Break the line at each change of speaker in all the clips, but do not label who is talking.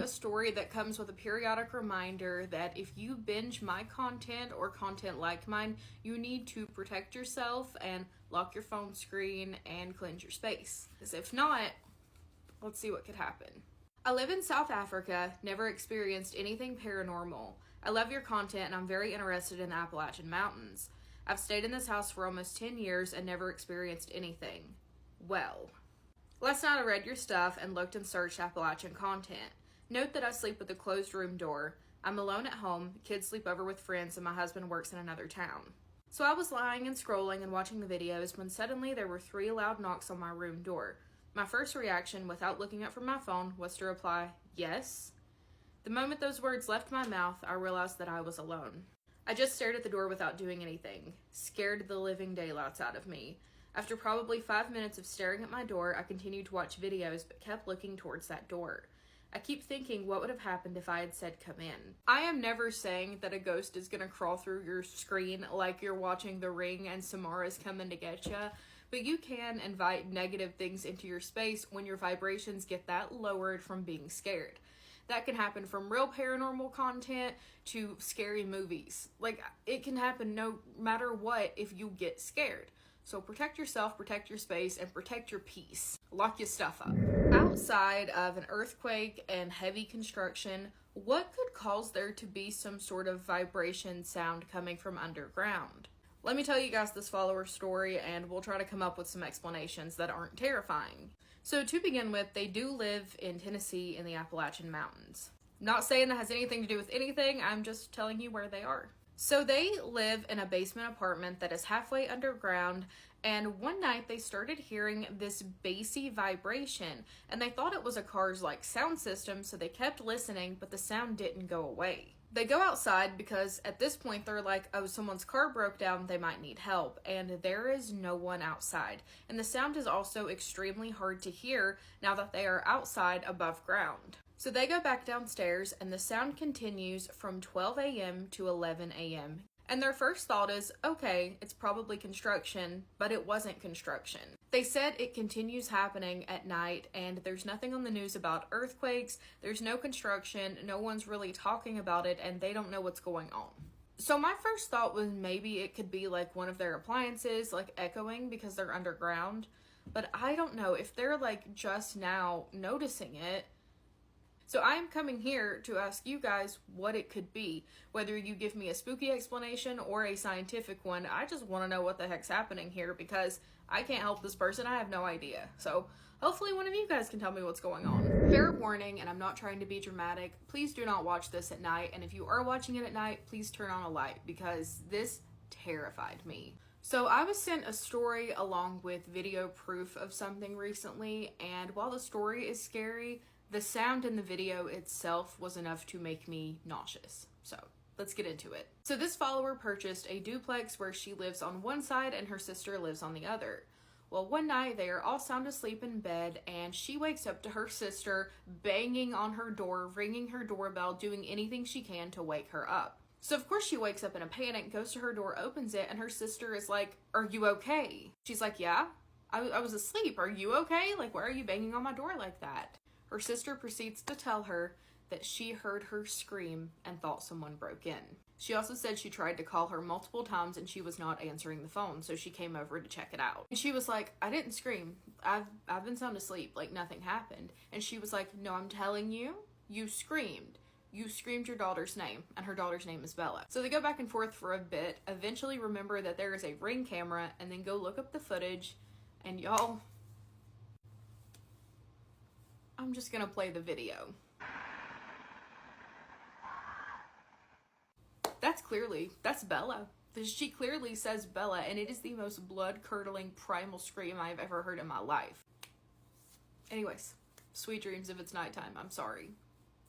a story that comes with a periodic reminder that if you binge my content or content like mine, you need to protect yourself and lock your phone screen and cleanse your space. Because if not, let's see what could happen. I live in South Africa, never experienced anything paranormal. I love your content and I'm very interested in the Appalachian Mountains. I've stayed in this house for almost 10 years and never experienced anything. Well, last night I read your stuff and looked and searched Appalachian content. Note that I sleep with a closed room door. I'm alone at home, kids sleep over with friends, and my husband works in another town. So I was lying and scrolling and watching the videos when suddenly there were 3 loud knocks on my room door. My first reaction, without looking up from my phone, was to reply, yes. The moment those words left my mouth, I realized that I was alone. I just stared at the door without doing anything, scared the living daylights out of me. After probably 5 minutes of staring at my door, I continued to watch videos but kept looking towards that door. I keep thinking what would have happened if I had said come in. I am never saying that a ghost is gonna crawl through your screen like you're watching The Ring and Samara's coming to get ya, but you can invite negative things into your space when your vibrations get that lowered from being scared. That can happen from real paranormal content to scary movies. Like, it can happen no matter what if you get scared. So protect yourself, protect your space, and protect your peace. Lock your stuff up. Outside of an earthquake and heavy construction, what could cause there to be some sort of vibration sound coming from underground? Let me tell you guys this follower story and we'll try to come up with some explanations that aren't terrifying. So to begin with, they do live in Tennessee in the Appalachian Mountains. Not saying that has anything to do with anything, I'm just telling you where they are. So they live in a basement apartment that is halfway underground, and one night they started hearing this bassy vibration, and they thought it was a car's like sound system, so they kept listening, but the sound didn't go away. They go outside because at this point they're like, oh, someone's car broke down, they might need help, and there is no one outside. And the sound is also extremely hard to hear now that they are outside above ground. So they go back downstairs and the sound continues from 12 a.m. to 11 a.m. And their first thought is, okay, it's probably construction, but it wasn't construction. They said it continues happening at night and there's nothing on the news about earthquakes, there's no construction, no one's really talking about it, and they don't know what's going on. So my first thought was maybe it could be like one of their appliances, like echoing because they're underground, but I don't know if they're like just now noticing it. So I am coming here to ask you guys what it could be. Whether you give me a spooky explanation or a scientific one, I just want to know what the heck's happening here because I can't help this person. I have no idea. So hopefully one of you guys can tell me what's going on. Fair warning, and I'm not trying to be dramatic, please do not watch this at night. And if you are watching it at night, please turn on a light because this terrified me. So I was sent a story along with video proof of something recently, and while the story is scary, the sound in the video itself was enough to make me nauseous. So let's get into it. So this follower purchased a duplex where she lives on one side and her sister lives on the other. Well, one night they are all sound asleep in bed and she wakes up to her sister banging on her door, ringing her doorbell, doing anything she can to wake her up. So of course she wakes up in a panic, goes to her door, opens it, and her sister is like, "Are you okay?" She's like, "Yeah, I was asleep. Are you okay? Like, why are you banging on my door like that?" Her sister proceeds to tell her that she heard her scream and thought someone broke in. She also said she tried to call her multiple times and she was not answering the phone, so she came over to check it out. And she was like, "I didn't scream. I've been sound asleep, like nothing happened." And she was like, "No, I'm telling you, you screamed. You screamed your daughter's name, and her daughter's name is Bella." So they go back and forth for a bit, eventually remember that there is a Ring camera, and then go look up the footage, and y'all, I'm just gonna play the video. That's Bella. She clearly says Bella, and it is the most blood-curdling primal scream I've ever heard in my life. Anyways, sweet dreams if it's nighttime. I'm sorry.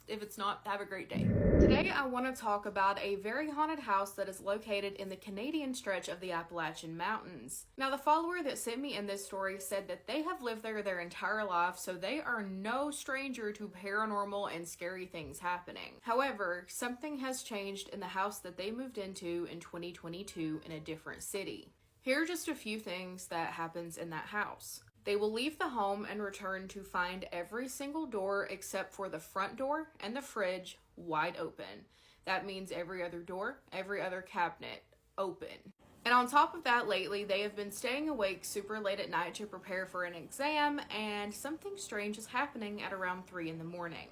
If it's not, have a great day. Today I want to talk about a very haunted house that is located in the Canadian stretch of the Appalachian Mountains. Now the follower that sent me in this story said that they have lived there their entire life, so they are no stranger to paranormal and scary things happening. However, something has changed in the house that they moved into in 2022 in a different city. Here are just a few things that happens in that house. They will leave the home and return to find every single door except for the front door and the fridge wide open. That means every other door, every other cabinet open. And on top of that, lately, they have been staying awake super late at night to prepare for an exam, and something strange is happening at around 3 in the morning.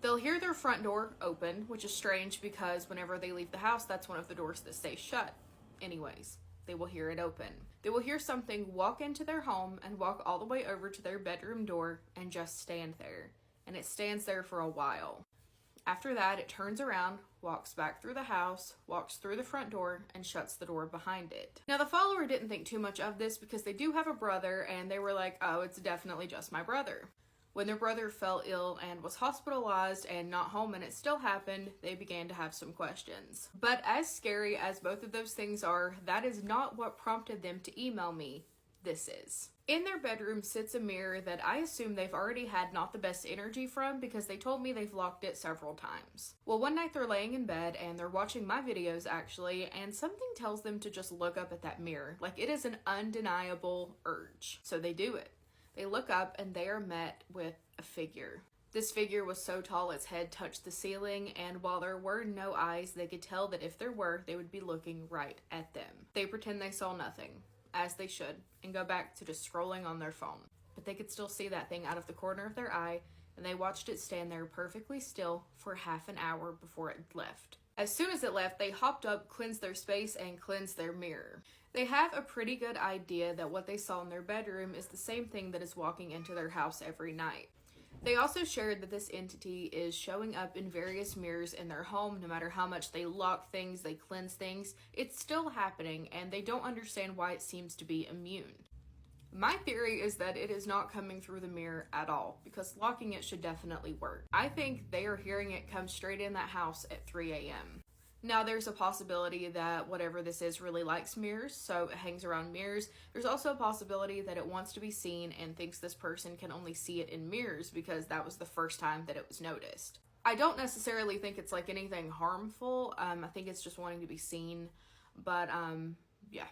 They'll hear their front door open, which is strange because whenever they leave the house, that's one of the doors that stays shut. Anyways, they will hear it open. They will hear something walk into their home and walk all the way over to their bedroom door and just stand there. And it stands there for a while. After that, it turns around, walks back through the house, walks through the front door, and shuts the door behind it. Now, the follower didn't think too much of this because they do have a brother, and they were like, oh, it's definitely just my brother. When their brother fell ill and was hospitalized and not home and it still happened, they began to have some questions. But as scary as both of those things are, that is not what prompted them to email me. This is. In their bedroom sits a mirror that I assume they've already had not the best energy from because they told me they've locked it several times. Well, one night they're laying in bed and they're watching my videos actually, and something tells them to just look up at that mirror. Like, it is an undeniable urge. So they do it. They look up and they are met with a figure. This figure was so tall its head touched the ceiling, and while there were no eyes, they could tell that if there were, they would be looking right at them. They pretend they saw nothing, as they should, and go back to just scrolling on their phone. But they could still see that thing out of the corner of their eye, and they watched it stand there perfectly still for half an hour before it left. As soon as it left, they hopped up, cleansed their space, and cleansed their mirror. They have a pretty good idea that what they saw in their bedroom is the same thing that is walking into their house every night. They also shared that this entity is showing up in various mirrors in their home. No matter how much they lock things, they cleanse things, it's still happening, and they don't understand why it seems to be immune. My theory is that it is not coming through the mirror at all, because locking it should definitely work. I think they are hearing it come straight in that house at 3 a.m. Now, there's a possibility that whatever this is really likes mirrors, so it hangs around mirrors. There's also a possibility that it wants to be seen and thinks this person can only see it in mirrors because that was the first time that it was noticed. I don't necessarily think it's like anything harmful. I think it's just wanting to be seen, but yeah.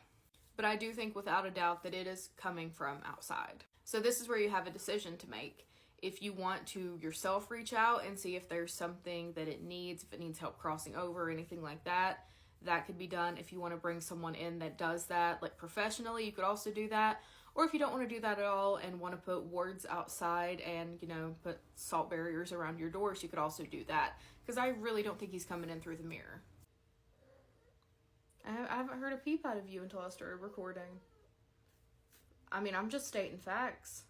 But I do think without a doubt that it is coming from outside. So this is where you have a decision to make. If you want to yourself reach out and see if there's something that it needs, if it needs help crossing over or anything like that, that could be done. If you want to bring someone in that does that, like professionally, you could also do that. Or if you don't want to do that at all and want to put wards outside and, put salt barriers around your doors, you could also do that. Because I really don't think he's coming in through the mirror. I haven't heard a peep out of you until I started recording. I mean, I'm just stating facts.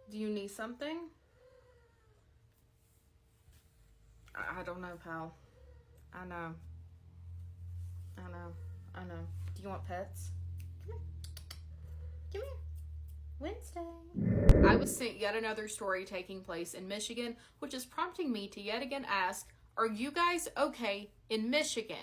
Do you need something? I don't know, pal. I know. Do you want pets? Come here. Wednesday. I was sent yet another story taking place in Michigan, which is prompting me to yet again ask, are you guys okay in Michigan?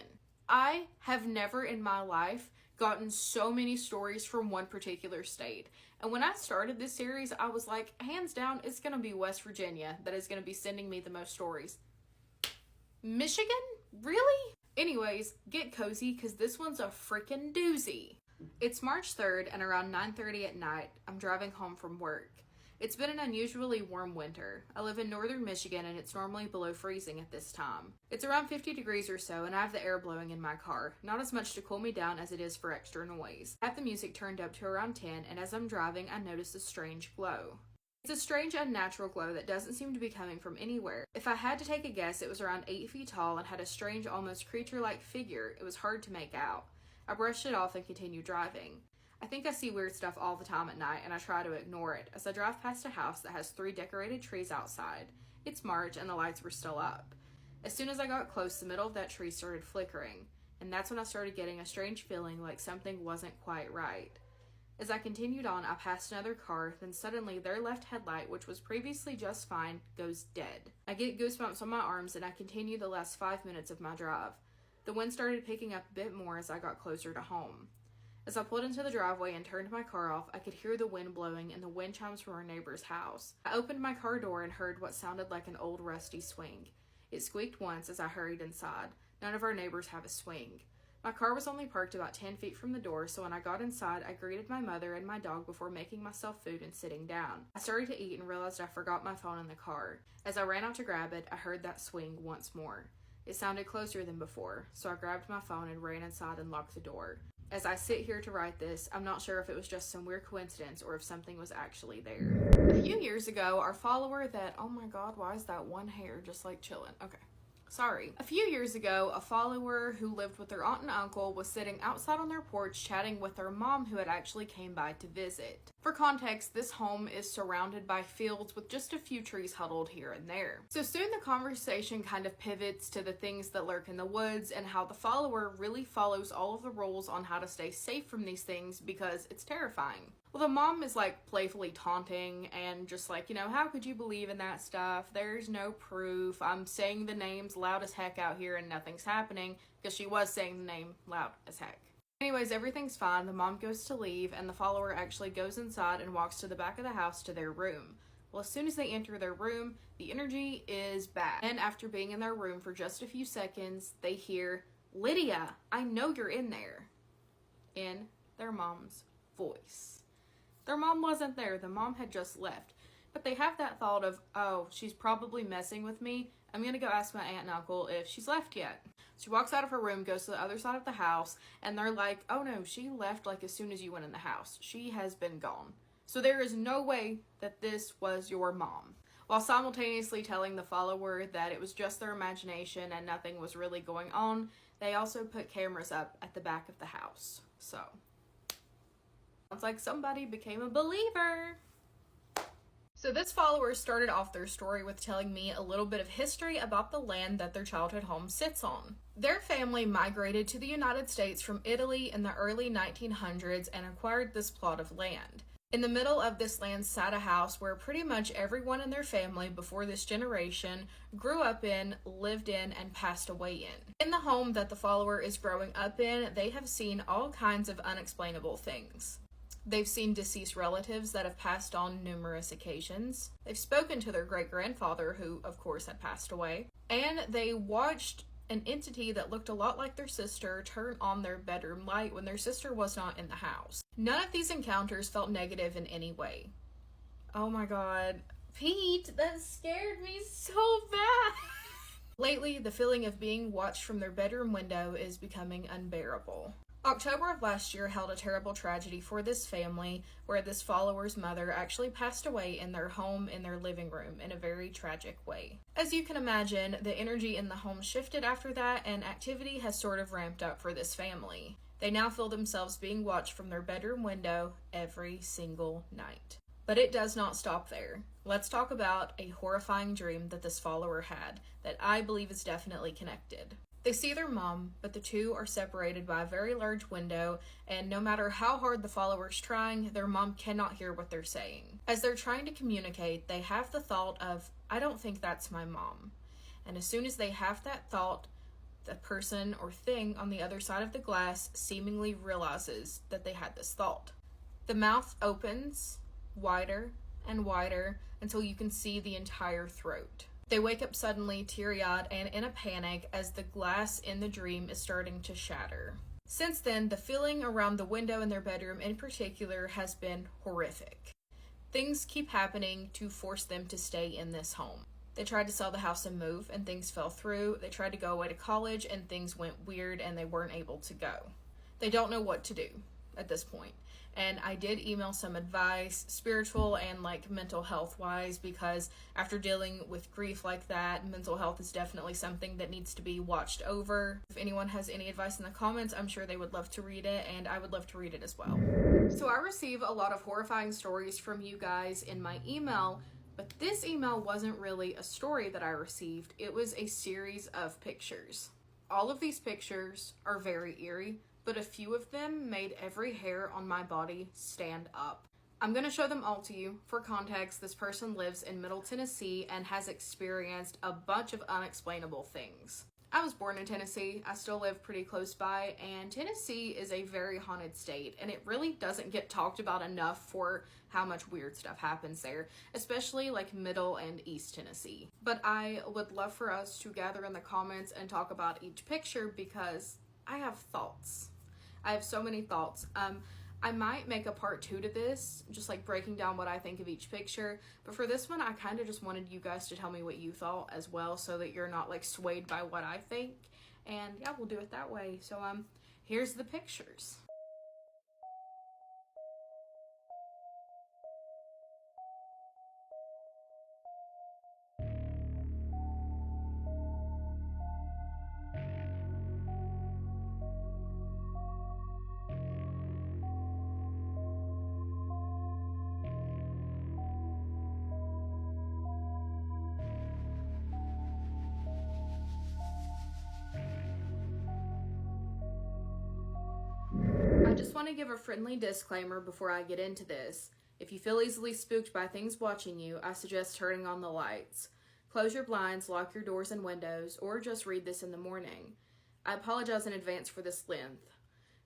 I have never in my life gotten so many stories from one particular state. And when I started this series, I was like, hands down, it's going to be West Virginia that is going to be sending me the most stories. Michigan? Really? Anyways, get cozy because this one's a freaking doozy. It's March 3rd and around 9:30 at night, I'm driving home from work. It's been an unusually warm winter. I live in northern Michigan and it's normally below freezing at this time. It's around 50 degrees or so and I have the air blowing in my car. Not as much to cool me down as it is for extra noise. I have the music turned up to around 10 and as I'm driving I notice a strange glow. It's a strange unnatural glow that doesn't seem to be coming from anywhere. If I had to take a guess, it was around 8 feet tall and had a strange almost creature-like figure. It was hard to make out. I brushed it off and continued driving. I think I see weird stuff all the time at night and I try to ignore it as I drive past a house that has 3 decorated trees outside. It's March and the lights were still up. As soon as I got close, the middle of that tree started flickering, and that's when I started getting a strange feeling like something wasn't quite right. As I continued on, I passed another car, then suddenly their left headlight, which was previously just fine, goes dead. I get goosebumps on my arms and I continue the last 5 minutes of my drive. The wind started picking up a bit more as I got closer to home. As I pulled into the driveway and turned my car off, I could hear the wind blowing and the wind chimes from our neighbor's house. I opened my car door and heard what sounded like an old rusty swing. It squeaked once as I hurried inside. None of our neighbors have a swing. My car was only parked about 10 feet from the door, so when I got inside, I greeted my mother and my dog before making myself food and sitting down. I started to eat and realized I forgot my phone in the car. As I ran out to grab it, I heard that swing once more. It sounded closer than before, so I grabbed my phone and ran inside and locked the door. As I sit here to write this, I'm not sure if it was just some weird coincidence or if something was actually there. A few years ago, our follower that, oh my god, why is that one hair just like chilling? Okay. Sorry. A few years ago, a follower who lived with their aunt and uncle was sitting outside on their porch chatting with their mom who had actually came by to visit. For context, this home is surrounded by fields with just a few trees huddled here and there. So soon the conversation kind of pivots to the things that lurk in the woods and how the follower really follows all of the rules on how to stay safe from these things because it's terrifying. Well, the mom is like playfully taunting and just like, how could you believe in that stuff? There's no proof. I'm saying the names loud as heck out here and nothing's happening, because she was saying the name loud as heck. Anyways, everything's fine. The mom goes to leave and the follower actually goes inside and walks to the back of the house to their room. Well, as soon as they enter their room, the energy is bad. And after being in their room for just a few seconds, they hear, "Lydia, I know you're in there," in their mom's voice. Their mom wasn't there. The mom had just left. But they have that thought of, oh, she's probably messing with me. I'm going to go ask my aunt and uncle if she's left yet. She walks out of her room, goes to the other side of the house, and they're like, oh no, she left like as soon as you went in the house. She has been gone. So there is no way that this was your mom. While simultaneously telling the follower that it was just their imagination and nothing was really going on, they also put cameras up at the back of the house. So sounds like somebody became a believer. So this follower started off their story with telling me a little bit of history about the land that their childhood home sits on. Their family migrated to the United States from Italy in the early 1900s and acquired this plot of land. In the middle of this land sat a house where pretty much everyone in their family before this generation grew up in, lived in, and passed away in. In the home that the follower is growing up in, they have seen all kinds of unexplainable things. They've seen deceased relatives that have passed on numerous occasions. They've spoken to their great-grandfather, who, of course, had passed away. And they watched an entity that looked a lot like their sister turn on their bedroom light when their sister was not in the house. None of these encounters felt negative in any way. Oh my god. Pete, that scared me so bad! Lately, the feeling of being watched from their bedroom window is becoming unbearable. October of last year held a terrible tragedy for this family where this follower's mother actually passed away in their home in their living room in a very tragic way. As you can imagine, the energy in the home shifted after that and activity has sort of ramped up for this family. They now feel themselves being watched from their bedroom window every single night. But it does not stop there. Let's talk about a horrifying dream that this follower had that I believe is definitely connected. They see their mom, but the two are separated by a very large window, and no matter how hard the follower's trying, their mom cannot hear what they're saying. As they're trying to communicate, they have the thought of, I don't think that's my mom. And as soon as they have that thought, the person or thing on the other side of the glass seemingly realizes that they had this thought. The mouth opens wider and wider until you can see the entire throat. They wake up suddenly, teary-eyed and in a panic as the glass in the dream is starting to shatter. Since then, the feeling around the window in their bedroom in particular has been horrific. Things keep happening to force them to stay in this home. They tried to sell the house and move, and things fell through. They tried to go away to college, and things went weird, and they weren't able to go. They don't know what to do at this point. And I did email some advice, spiritual and mental health wise, because after dealing with grief like that, mental health is definitely something that needs to be watched over. If anyone has any advice in the comments, I'm sure they would love to read it, and I would love to read it as well. So I receive a lot of horrifying stories from you guys in my email, but this email wasn't really a story that I received. It was a series of pictures. All of these pictures are very eerie, but a few of them made every hair on my body stand up. I'm going to show them all to you. For context, this person lives in Middle Tennessee and has experienced a bunch of unexplainable things. I was born in Tennessee. I still live pretty close by, and Tennessee is a very haunted state, and it really doesn't get talked about enough for how much weird stuff happens there, especially Middle and East Tennessee. But I would love for us to gather in the comments and talk about each picture because I have thoughts. I have so many thoughts. I might make a part 2 to this, just like breaking down what I think of each picture. But for this one, I kind of just wanted you guys to tell me what you thought as well, so that you're not like swayed by what I think. And yeah, we'll do it that way. So here's the pictures. I just want to give a friendly disclaimer before I get into this. If you feel easily spooked by things watching you, I suggest turning on the lights. Close your blinds, lock your doors and windows, or just read this in the morning. I apologize in advance for this length.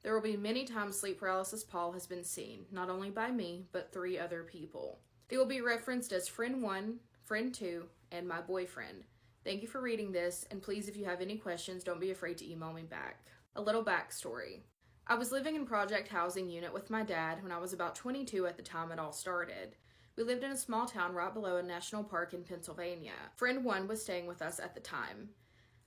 There will be many times sleep paralysis Paul has been seen, not only by me, but 3 other people. They will be referenced as friend 1, friend 2, and my boyfriend. Thank you for reading this, and please, if you have any questions, don't be afraid to email me back. A little backstory. I was living in project housing unit with my dad when I was about 22 at the time it all started. We lived in a small town right below a national park in Pennsylvania. Friend 1 was staying with us at the time.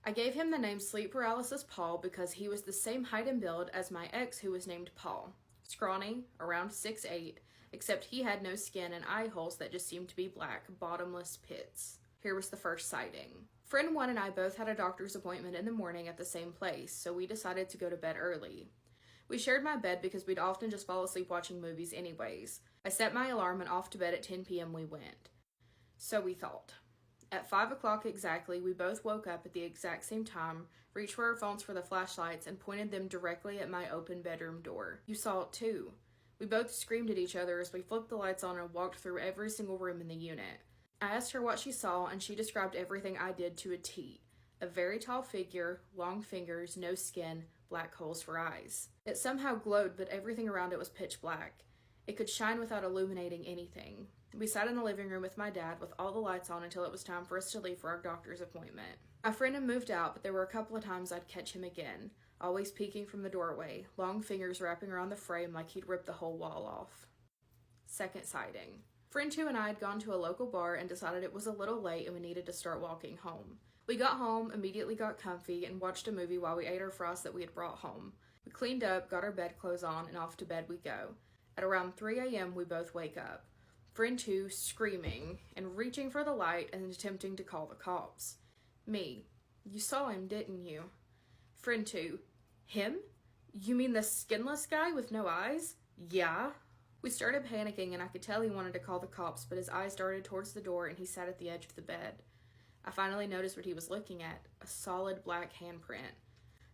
I gave him the name Sleep Paralysis Paul because he was the same height and build as my ex, who was named Paul. Scrawny, around 6'8", except he had no skin and eye holes that just seemed to be black, bottomless pits. Here was the first sighting. Friend 1 and I both had a doctor's appointment in the morning at the same place, so we decided to go to bed early. We shared my bed because we'd often just fall asleep watching movies anyways. I set my alarm and off to bed at 10 p.m. we went. So we thought. At 5 o'clock exactly, we both woke up at the exact same time, reached for our phones for the flashlights, and pointed them directly at my open bedroom door. You saw it too. We both screamed at each other as we flipped the lights on and walked through every single room in the unit. I asked her what she saw, and she described everything I did to a T. A very tall figure, long fingers, no skin, black holes for eyes. It somehow glowed, but everything around it was pitch black. It could shine without illuminating anything. We sat in the living room with my dad with all the lights on until it was time for us to leave for our doctor's appointment. My friend had moved out, but there were a couple of times I'd catch him again, always peeking from the doorway, long fingers wrapping around the frame like he'd ripped the whole wall off. Second sighting. Friend 2 and I had gone to a local bar and decided it was a little late and we needed to start walking home. We got home, immediately got comfy, and watched a movie while we ate our fries that we had brought home. We cleaned up, got our bedclothes on, and off to bed we go. At around 3 a.m., we both wake up. Friend 2 screaming and reaching for the light and attempting to call the cops. Me. You saw him, didn't you? Friend 2. Him? You mean the skinless guy with no eyes? Yeah. We started panicking and I could tell he wanted to call the cops, but his eyes darted towards the door and he sat at the edge of the bed. I finally noticed what he was looking at, a solid black handprint.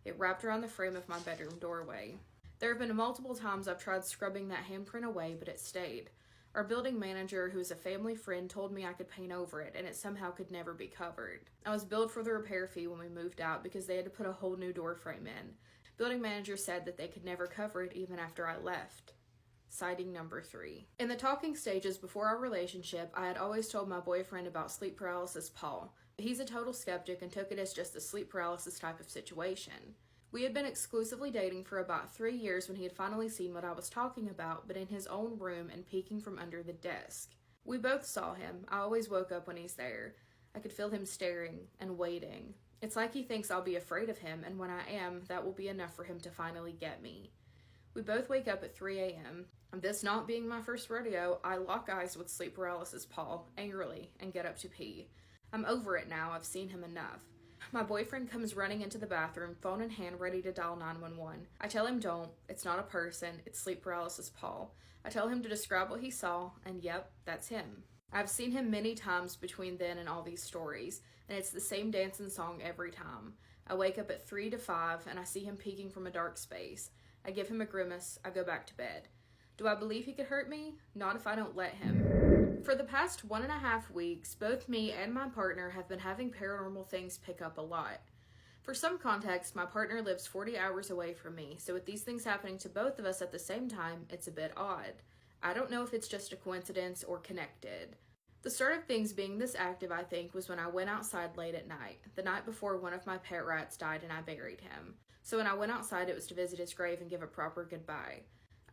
It wrapped around the frame of my bedroom doorway. There have been multiple times I've tried scrubbing that handprint away, but it stayed. Our building manager, who is a family friend, told me I could paint over it, and it somehow could never be covered. I was billed for the repair fee when we moved out because they had to put a whole new door frame in. Building manager said that they could never cover it even after I left. Sighting number 3. In the talking stages before our relationship, I had always told my boyfriend about sleep paralysis Paul. He's a total skeptic and took it as just a sleep paralysis type of situation. We had been exclusively dating for about 3 years when he had finally seen what I was talking about, but in his own room and peeking from under the desk. We both saw him. I always woke up when he's there. I could feel him staring and waiting. It's like he thinks I'll be afraid of him, and when I am, that will be enough for him to finally get me. We both wake up at 3 a.m. This not being my first rodeo, I lock eyes with sleep paralysis Paul, angrily, and get up to pee. I'm over it now, I've seen him enough. My boyfriend comes running into the bathroom, phone in hand, ready to dial 911. I tell him don't, it's not a person, it's sleep paralysis Paul. I tell him to describe what he saw, and yep, that's him. I've seen him many times between then and all these stories, and it's the same dance and song every time. I wake up at 3 to 5, and I see him peeking from a dark space. I give him a grimace, I go back to bed. Do I believe he could hurt me? Not if I don't let him. For the past 1.5 weeks, both me and my partner have been having paranormal things pick up a lot. For some context, my partner lives 40 hours away from me, so with these things happening to both of us at the same time, it's a bit odd. I don't know if it's just a coincidence or connected. The start of things being this active, I think, was when I went outside late at night, the night before one of my pet rats died and I buried him. So when I went outside, it was to visit his grave and give a proper goodbye.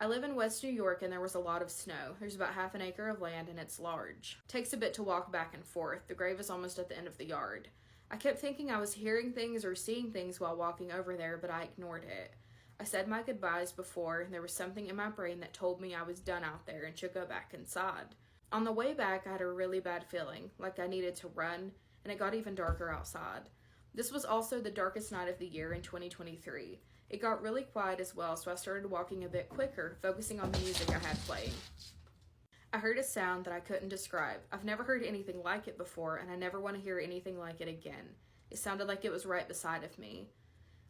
I live in West New York and there was a lot of snow. There's about half an acre of land and it's large. It takes a bit to walk back and forth. The grave is almost at the end of the yard. I kept thinking I was hearing things or seeing things while walking over there, but I ignored it. I said my goodbyes before, and there was something in my brain that told me I was done out there and should go back inside. On the way back, I had a really bad feeling, like I needed to run, and it got even darker outside. This was also the darkest night of the year in 2023. It got really quiet as well, so I started walking a bit quicker, focusing on the music I had playing. I heard a sound that I couldn't describe. I've never heard anything like it before, and I never want to hear anything like it again. It sounded like it was right beside of me.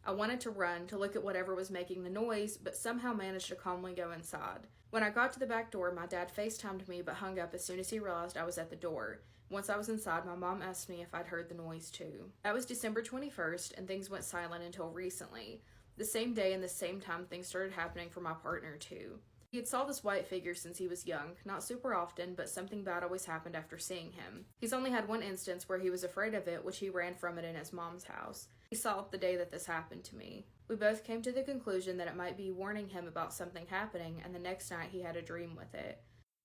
I wanted to run, to look at whatever was making the noise, but somehow managed to calmly go inside. When I got to the back door, my dad FaceTimed me but hung up as soon as he realized I was at the door. Once I was inside, my mom asked me if I'd heard the noise too. That was December 21st, and things went silent until recently. The same day and the same time, things started happening for my partner too. He had saw this white figure since he was young, not super often, but something bad always happened after seeing him. He's only had one instance where he was afraid of it, which he ran from it in his mom's house. He saw it the day that this happened to me. We both came to the conclusion that it might be warning him about something happening, and the next night he had a dream with it.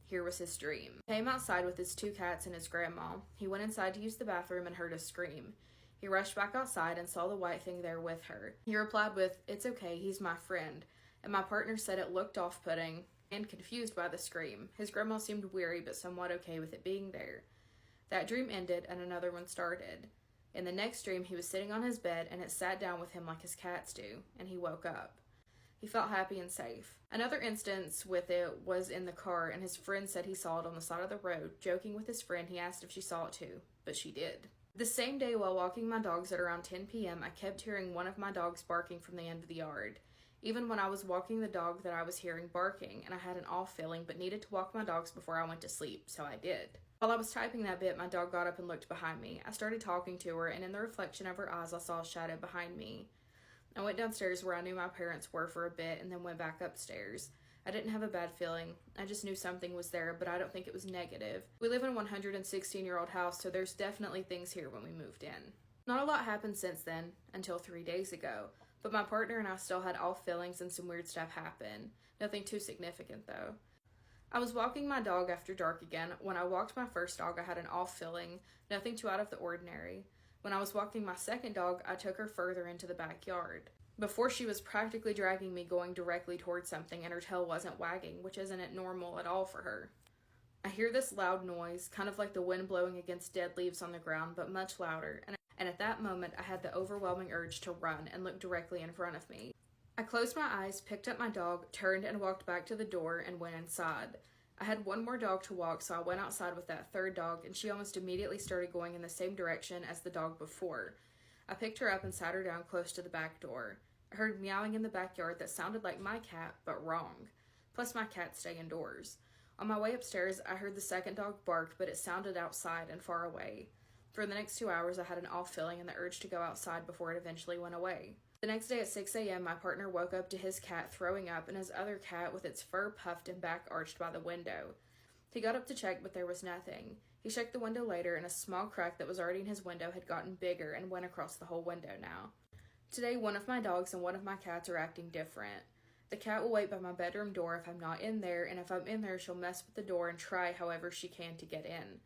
Here was his dream. He came outside with his 2 cats and his grandma. He went inside to use the bathroom and heard a scream. He rushed back outside and saw the white thing there with her. He replied with, "It's okay, he's my friend," and my partner said it looked off-putting and confused by the scream. His grandma seemed weary but somewhat okay with it being there. That dream ended and another one started. In the next dream, he was sitting on his bed and it sat down with him like his cats do, and he woke up. He felt happy and safe. Another instance with it was in the car, and his friend said he saw it on the side of the road. Joking with his friend, he asked if she saw it too, but she did. The same day, while walking my dogs at around 10 p.m., I kept hearing one of my dogs barking from the end of the yard. Even when I was walking the dog that I was hearing barking, and I had an off feeling but needed to walk my dogs before I went to sleep, so I did. While I was typing that bit, my dog got up and looked behind me. I started talking to her, and in the reflection of her eyes, I saw a shadow behind me. I went downstairs where I knew my parents were for a bit, and then went back upstairs. I didn't have a bad feeling. I just knew something was there, but I don't think it was negative. We live in a 116-year-old house, so there's definitely things here when we moved in. Not a lot happened since then, until 3 days ago, but my partner and I still had off feelings and some weird stuff happen. Nothing too significant, though. I was walking my dog after dark again. When I walked my first dog, I had an off feeling, nothing too out of the ordinary. When I was walking my second dog, I took her further into the backyard. Before, she was practically dragging me going directly towards something, and her tail wasn't wagging, which isn't normal at all for her. I hear this loud noise, kind of like the wind blowing against dead leaves on the ground, but much louder, and at that moment I had the overwhelming urge to run and look directly in front of me. I closed my eyes, picked up my dog, turned and walked back to the door and went inside. I had one more dog to walk, so I went outside with that third dog, and she almost immediately started going in the same direction as the dog before. I picked her up and sat her down close to the back door. I heard meowing in the backyard that sounded like my cat, but wrong. Plus, my cats stay indoors. On my way upstairs, I heard the second dog bark, but it sounded outside and far away. For the next 2 hours, I had an off feeling and the urge to go outside before it eventually went away. The next day at 6 a.m., my partner woke up to his cat throwing up and his other cat with its fur puffed and back arched by the window. He got up to check, but there was nothing. He checked the window later, and a small crack that was already in his window had gotten bigger and went across the whole window now. Today, one of my dogs and one of my cats are acting different. The cat will wait by my bedroom door if I'm not in there, and if I'm in there, she'll mess with the door and try however she can to get in.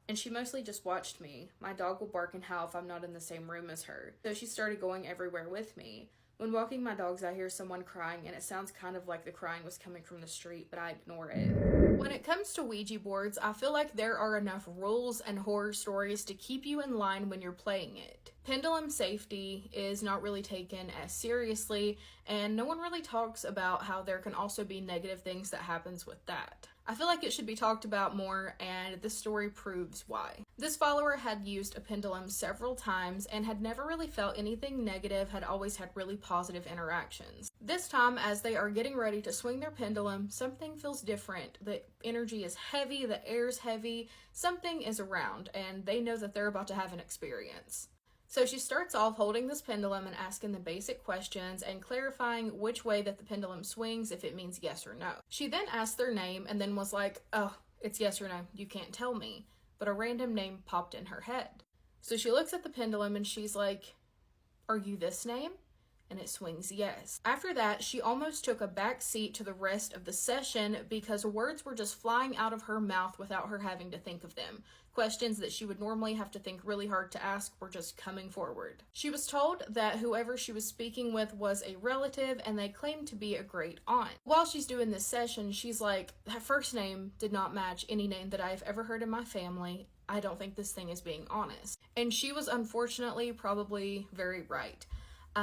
And she mostly just watched me. My dog will bark and howl if I'm not in the same room as her, so she started going everywhere with me. When walking my dogs, I hear someone crying, and it sounds kind of like the crying was coming from the street, but I ignore it. When it comes to Ouija boards, I feel like there are enough rules and horror stories to keep you in line when you're playing it. Pendulum safety is not really taken as seriously, and no one really talks about how there can also be negative things that happens with that. I feel like it should be talked about more, and this story proves why. This follower had used a pendulum several times and had never really felt anything negative, had always had really positive interactions. This time, as they are getting ready to swing their pendulum, something feels different. The energy is heavy, the air's heavy, something is around, and they know that they're about to have an experience. So she starts off holding this pendulum and asking the basic questions and clarifying which way that the pendulum swings, if it means yes or no. She then asked their name and then was like, "Oh, it's yes or no, you can't tell me." but a random name popped in her head. So she looks at the pendulum and she's like, "Are you this name?" And it swings yes. After that, she almost took a back seat to the rest of the session because words were just flying out of her mouth without her having to think of them. Questions that she would normally have to think really hard to ask were just coming forward. She was told that whoever she was speaking with was a relative and they claimed to be a great aunt. While she's doing this session, she's like, "That first name did not match any name that I've ever heard in my family. I don't think this thing is being honest." And she was unfortunately probably very right.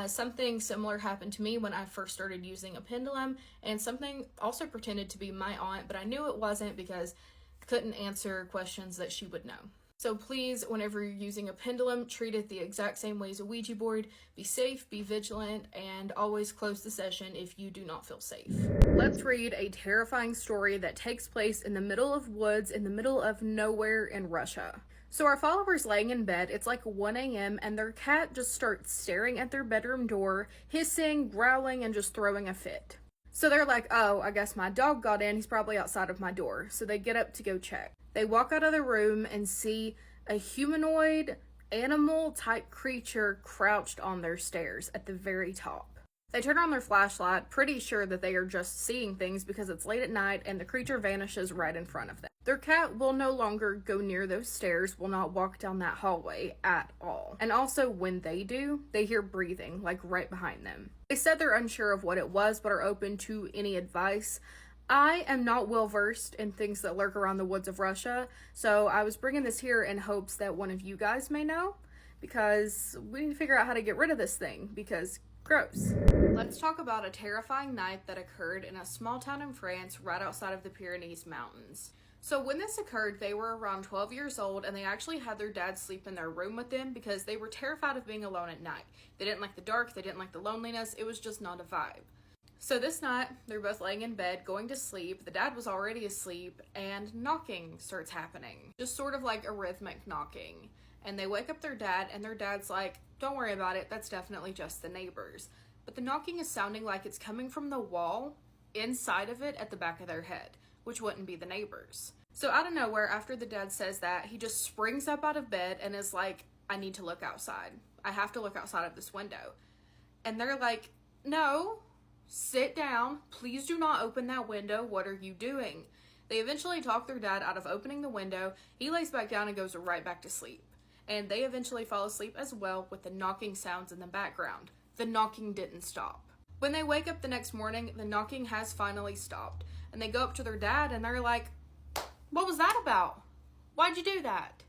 Something similar happened to me when I first started using a pendulum, and something also pretended to be my aunt, but I knew it wasn't because I couldn't answer questions that she would know. So please, whenever you're using a pendulum, treat it the exact same way as a Ouija board. Be safe, be vigilant, and always close the session if you do not feel safe. Let's read a terrifying story that takes place in the middle of woods in the middle of nowhere in Russia. So our follower's laying in bed, it's like 1 a.m. and their cat just starts staring at their bedroom door, hissing, growling, and just throwing a fit. So they're like, "Oh, I guess my dog got in, he's probably outside of my door." So they get up to go check. They walk out of the room and see a humanoid, animal-type creature crouched on their stairs at the very top. They turn on their flashlight, pretty sure that they are just seeing things because it's late at night and the creature vanishes right in front of them. Their cat will no longer go near those stairs, will not walk down that hallway at all. And also, when they do, they hear breathing, like right behind them. They said they're unsure of what it was, but are open to any advice. I am not well versed in things that lurk around the woods of Russia, so I was bringing this here in hopes that one of you guys may know, because we need to figure out how to get rid of this thing, because gross. Let's talk about a terrifying night that occurred in a small town in France right outside of the Pyrenees Mountains. So when this occurred, they were around 12 years old and they actually had their dad sleep in their room with them because they were terrified of being alone at night. They didn't like the dark, they didn't like the loneliness, it was just not a vibe. So this night, they're both laying in bed, going to sleep. The dad was already asleep and knocking starts happening. Just sort of like a rhythmic knocking. And they wake up their dad and their dad's like, "Don't worry about it, that's definitely just the neighbors." But the knocking is sounding like it's coming from the wall inside of it at the back of their head, which wouldn't be the neighbors. So out of nowhere, after the dad says that, he just springs up out of bed and is like, "I need to look outside. I have to look outside of this window." And they're like, "No, sit down. Please do not open that window. What are you doing?" They eventually talk their dad out of opening the window. He lays back down and goes right back to sleep. And they eventually fall asleep as well with the knocking sounds in the background. The knocking didn't stop. When they wake up the next morning, the knocking has finally stopped. And they go up to their dad and they're like, "What was that about? Why'd you do that?"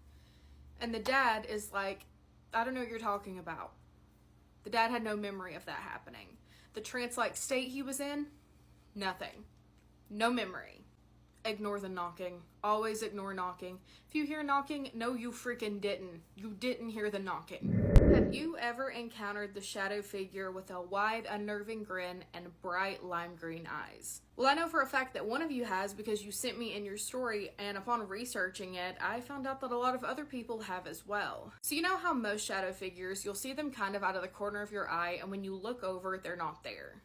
And the dad is like, "I don't know what you're talking about." The dad had no memory of that happening. The trance-like state he was in, nothing. No memory. Ignore the knocking. Always ignore knocking. If you hear knocking, no, you freaking didn't. You didn't hear the knocking. Have you ever encountered the shadow figure with a wide, unnerving grin and bright lime green eyes? Well, I know for a fact that one of you has because you sent me in your story, and upon researching it, I found out that a lot of other people have as well. So you know how most shadow figures, you'll see them kind of out of the corner of your eye, and when you look over, they're not there.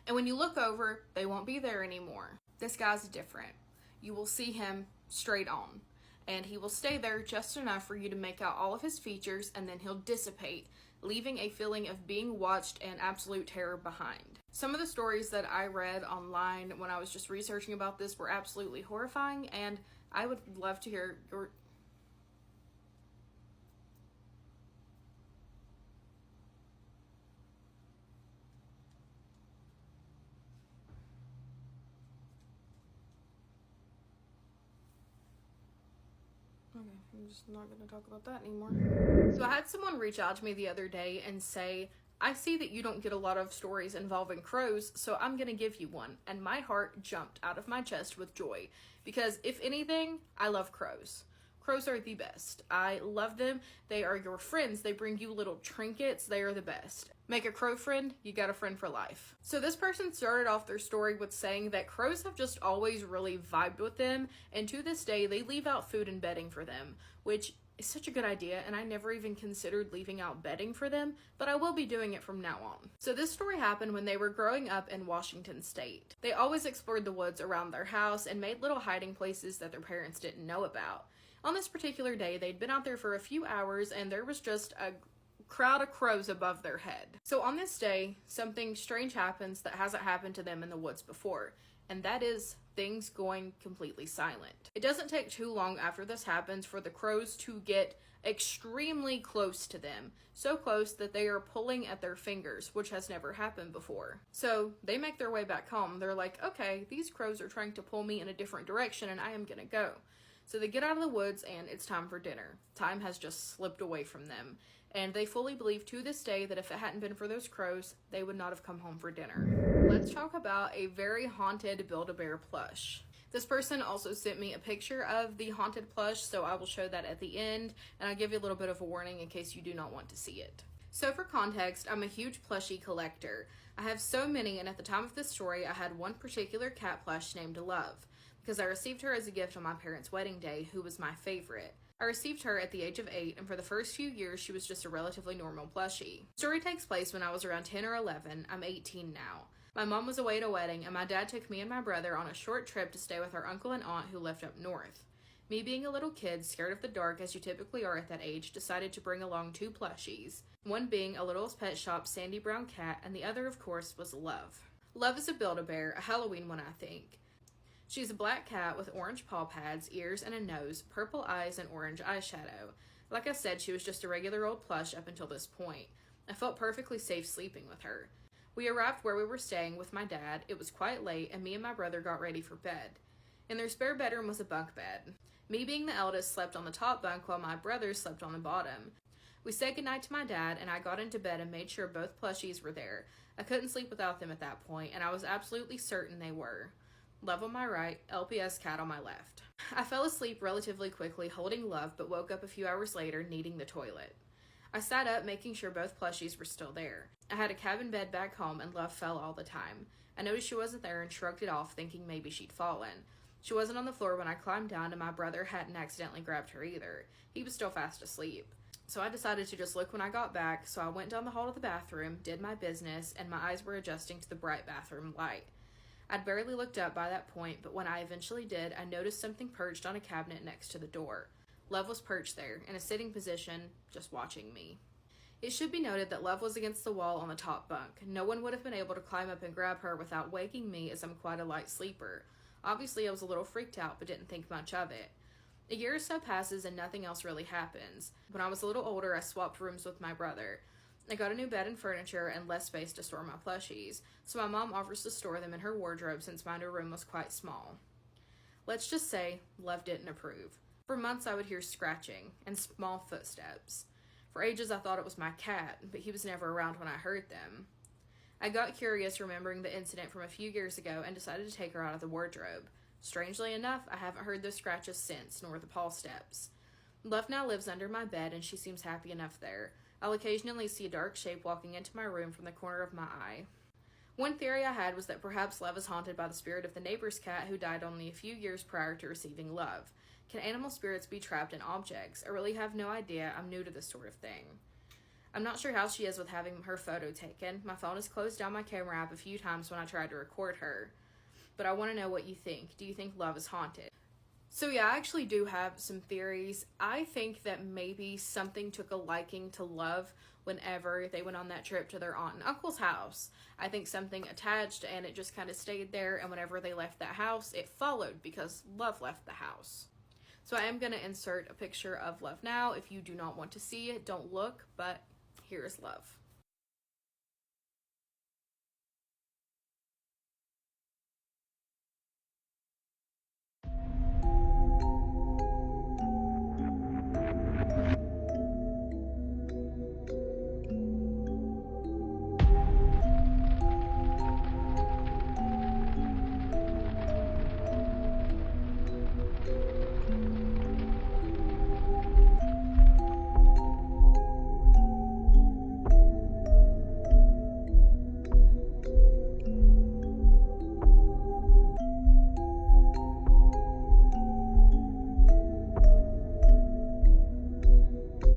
And when you look over, they won't be there anymore. This guy's different. You will see him straight on, and he will stay there just enough for you to make out all of his features, and then he'll dissipate, leaving a feeling of being watched and absolute terror behind. Some of the stories that I read online when I was just researching about this were absolutely horrifying, and I would love to hear your... Okay, I'm just not going to talk about that anymore. So I had someone reach out to me the other day and say, "I see that you don't get a lot of stories involving crows, so I'm going to give you one." And my heart jumped out of my chest with joy, because if anything, I love crows. Crows are the best. I love them. They are your friends. They bring you little trinkets. They are the best. Make a crow friend, you got a friend for life. So this person started off their story with saying that crows have just always really vibed with them, and to this day, they leave out food and bedding for them, which is such a good idea, and I never even considered leaving out bedding for them, but I will be doing it from now on. So this story happened when they were growing up in Washington State. They always explored the woods around their house and made little hiding places that their parents didn't know about. On this particular day, they'd been out there for a few hours, and there was just a crowd of crows above their head. So on this day, something strange happens that hasn't happened to them in the woods before, and that is things going completely silent. It doesn't take too long after this happens for the crows to get extremely close to them, so close that they are pulling at their fingers, which has never happened before. So they make their way back home. They're like, okay, these crows are trying to pull me in a different direction and I am gonna go. So they get out of the woods and it's time for dinner. Time has just slipped away from them. And they fully believe to this day that if it hadn't been for those crows, they would not have come home for dinner. Let's talk about a very haunted Build-A-Bear plush. This person also sent me a picture of the haunted plush, so I will show that at the end, and I'll give you a little bit of a warning in case you do not want to see it. So for context, I'm a huge plushie collector. I have so many, and at the time of this story, I had one particular cat plush named Love, because I received her as a gift on my parents' wedding day, who was my favorite. I received her at the age of 8, and for the first few years, she was just a relatively normal plushie. The story takes place when I was around 10 or 11. I'm 18 now. My mom was away at a wedding, and my dad took me and my brother on a short trip to stay with our uncle and aunt who lived up north. Me being a little kid, scared of the dark as you typically are at that age, decided to bring along 2 plushies, one being a Littlest Pet Shop sandy brown cat, and the other, of course, was Love. Love is a Build-A-Bear, a Halloween one, I think. She's a black cat with orange paw pads, ears, and a nose, purple eyes, and orange eyeshadow. Like I said, she was just a regular old plush up until this point. I felt perfectly safe sleeping with her. We arrived where we were staying with my dad. It was quite late, and me and my brother got ready for bed. In their spare bedroom was a bunk bed. Me being the eldest slept on the top bunk while my brother slept on the bottom. We said goodnight to my dad, and I got into bed and made sure both plushies were there. I couldn't sleep without them at that point, and I was absolutely certain they were. Love on my right, LPS cat on my left. I fell asleep relatively quickly holding Love, but woke up a few hours later needing the toilet. I sat up making sure both plushies were still there. I had a cabin bed back home and Love fell all the time. I noticed she wasn't there and shrugged it off thinking maybe she'd fallen. She wasn't on the floor when I climbed down and my brother hadn't accidentally grabbed her either. He was still fast asleep. So I decided to just look when I got back, so I went down the hall to the bathroom, did my business, and my eyes were adjusting to the bright bathroom light. I'd barely looked up by that point, but when I eventually did, I noticed something perched on a cabinet next to the door. Love was perched there, in a sitting position, just watching me. It should be noted that Love was against the wall on the top bunk. No one would have been able to climb up and grab her without waking me, as I'm quite a light sleeper. Obviously, I was a little freaked out, but didn't think much of it. A year or so passes and nothing else really happens. When I was a little older, I swapped rooms with my brother. I got a new bed and furniture and less space to store my plushies, so my mom offers to store them in her wardrobe since my new room was quite small. Let's just say, Love didn't approve. For months I would hear scratching and small footsteps. For ages I thought it was my cat, but he was never around when I heard them. I got curious remembering the incident from a few years ago and decided to take her out of the wardrobe. Strangely enough, I haven't heard those scratches since, nor the paw steps. Love now lives under my bed and she seems happy enough there. I'll occasionally see a dark shape walking into my room from the corner of my eye. One theory I had was that perhaps Love is haunted by the spirit of the neighbor's cat who died only a few years prior to receiving Love. Can animal spirits be trapped in objects? I really have no idea. I'm new to this sort of thing. I'm not sure how she is with having her photo taken. My phone has closed down my camera app a few times when I tried to record her. But I want to know what you think. Do you think Love is haunted? So yeah, I actually do have some theories. I think that maybe something took a liking to Love whenever they went on that trip to their aunt and uncle's house. I think something attached and it just kind of stayed there, and whenever they left that house, it followed because Love left the house. So I am going to insert a picture of Love now. If you do not want to see it, don't look, but here's Love.